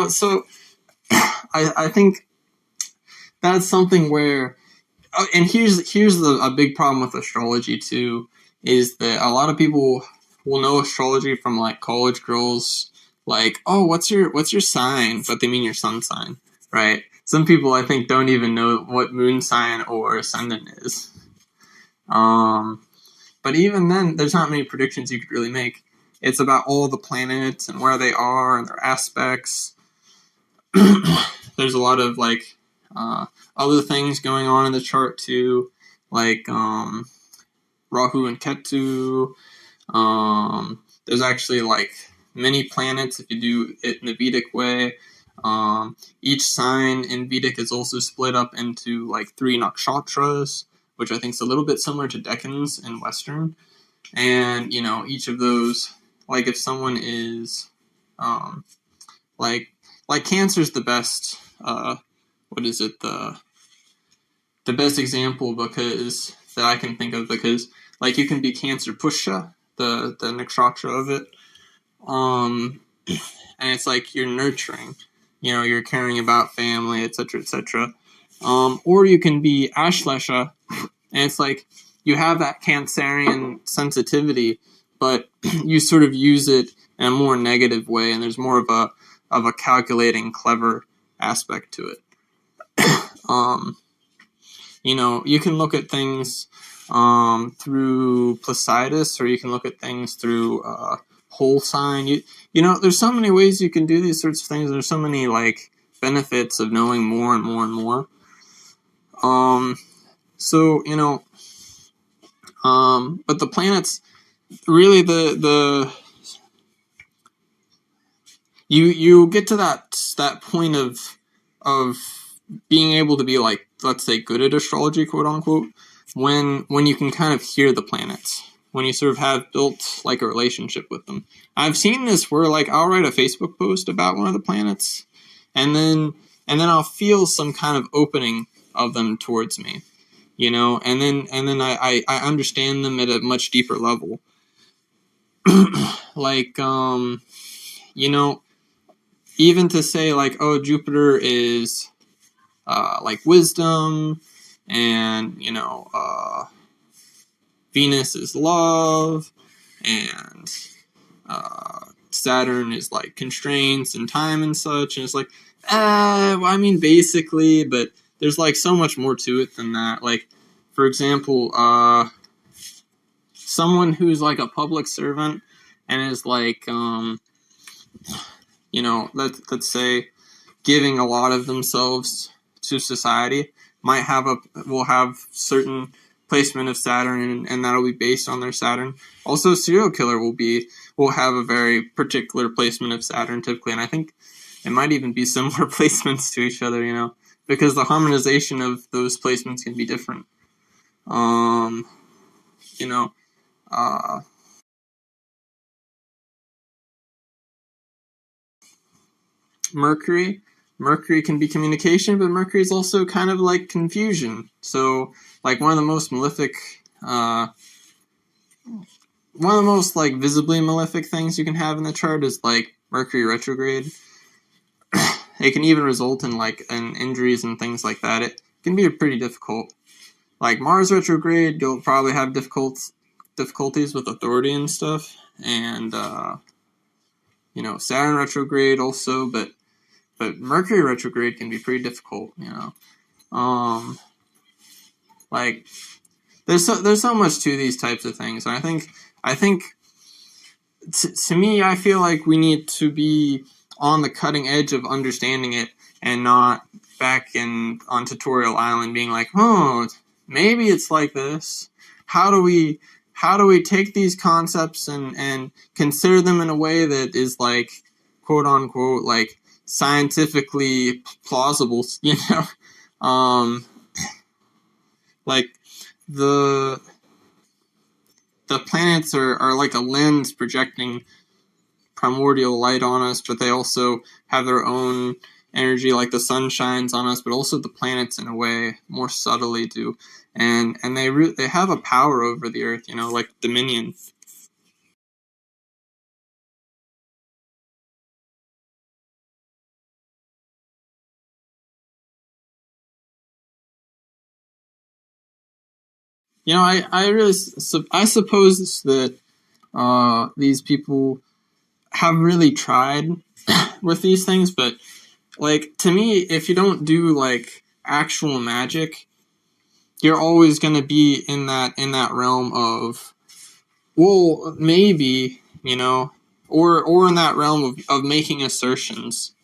So I think that's something where, and here's a big problem with astrology too, is that a lot of people will know astrology from like college girls, like, oh, what's your sign, but they mean your sun sign, right? Some people, I think, don't even know what moon sign or ascendant is. But even then, there's not many predictions you could really make. It's about all the planets and where they are and their aspects. There's a lot of like other things going on in the chart too, like Rahu and Ketu. There's actually like many planets if you do it in the Vedic way. Each sign in Vedic is also split up into like 3 nakshatras, which I think is a little bit similar to decans in Western. And each of those, like if someone is like Cancer's the best. What is it? The best example because that I can think of, because like you can be Cancer Pusha, the nakshatra of it, and it's like you're nurturing, you're caring about family, etc., etc. Or you can be Ashlesha, and it's like you have that Cancerian sensitivity, but you sort of use it in a more negative way, and there's more of a calculating, clever aspect to it. You can look at things through Placidus, or you can look at things through whole sign. There's so many ways you can do these sorts of things. There's so many like benefits of knowing more and more and more. But the planets, really, you get to that point of being able to be like, let's say, good at astrology, quote unquote, when you can kind of hear the planets, when you sort of have built like a relationship with them. I've seen this where like I'll write a Facebook post about one of the planets, and then I'll feel some kind of opening of them towards me, and then I understand them at a much deeper level. Like even to say like, oh, Jupiter is like wisdom, and Venus is love, and Saturn is like constraints and time and such, and it's like, well, I mean, basically, but there's like so much more to it than that. Like, for example, someone who's like a public servant and is like, let's say, giving a lot of themselves to society will have certain placement of Saturn, and that'll be based on their Saturn. Also, a serial killer will have a very particular placement of Saturn typically, and I think it might even be similar placements to each other, because the harmonization of those placements can be different. Mercury can be communication, but Mercury is also kind of like confusion. So, like, one of the most like visibly malefic things you can have in the chart is like Mercury retrograde. It can even result in like injuries and things like that. It can be pretty difficult. Like Mars retrograde, you'll probably have difficulties with authority and stuff, and Saturn retrograde also, but Mercury retrograde can be pretty difficult, like there's so much to these types of things, and I think to me, I feel like we need to be on the cutting edge of understanding it, and not back on Tutorial Island being like, oh, maybe it's like this. How do we take these concepts and consider them in a way that is like, quote unquote, like scientifically plausible, like the planets are like a lens projecting primordial light on us, but they also have their own energy, like the sun shines on us, but also the planets in a way more subtly do, and they have a power over the earth, like dominion. I really, I suppose that these people have really tried with these things, but like to me, if you don't do like actual magic, you're always going to be in that realm of, well, maybe, or in that realm of making assertions.